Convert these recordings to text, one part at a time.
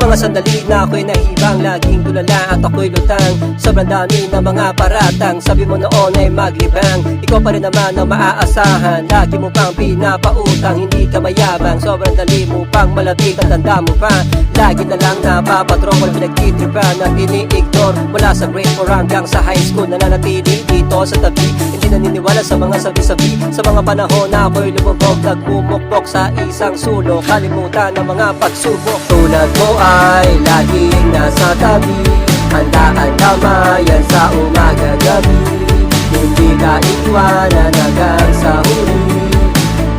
mga sandali na ako'y nahibang, laging tulala at ako'y lutang. Sobrang dami ng mga paratang, sabi mo noon ay maglibang. Ikaw pa rin naman ang maaasahan, lagi mo pang pinapautang. Hindi ka mayabang, sobrang dali mo pang malapit. Ang tanda mo pa, lagi na lang napapatrol. Walang pinagtitripan na tini-ignore. Mula sa grade 4 hanggang sa high school, nananatili dito sa tabi. Hindi naniniwala sa mga sabi-sabi, sa mga panahon na ako'y lumubog, nagmumukpok sa isang sulok. Kalimutan ng mga pagsubok. Tulad mo ay laging nasa tabi, handa-handa mayan sa umaga gabi. Hindi ka iwanan hanggang sa huli.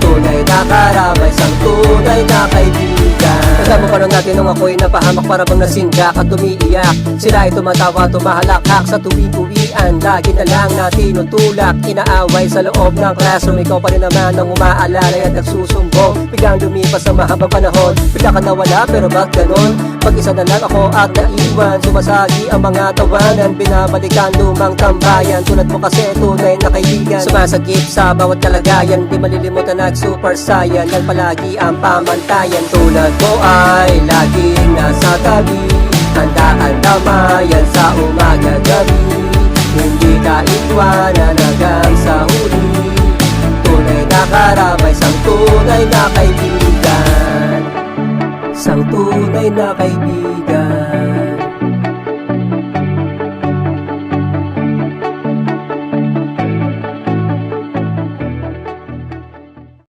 Tunay na karamay, sang tunay na kaibigan. Kasama pa rin natin nung ako'y napahamak, para bang nasindak at umiiyak. Sila ay tumatawa, tumahalakhak sa tuwing uwian. Lagi na lang natin tinutulak, inaaway sa loob ng classroom. Ikaw pa rin naman ang umaalalay at nagsusumbong. Biglang lumipas ang mahabang panahon, bigla ka nawala, pero ba't ganon? Mag-isa na lang ako at naiwan, sumasagi ang mga tawanan. Binabalikan lumang tambayan, tulad mo kasi tunay na kaibigan. Sumasagip sa bawat kalagayan, di malilimutan nag-super saiyan. Yan palagi ang pamantayan. Tulad mo ay laging nasa tabi, handa-handa mayan sa umaga gabi. Hindi ka iwanan hanggang sa huli. Tunay na karamay, sang tunay na kaibigan. Sang tunay na kaibigan.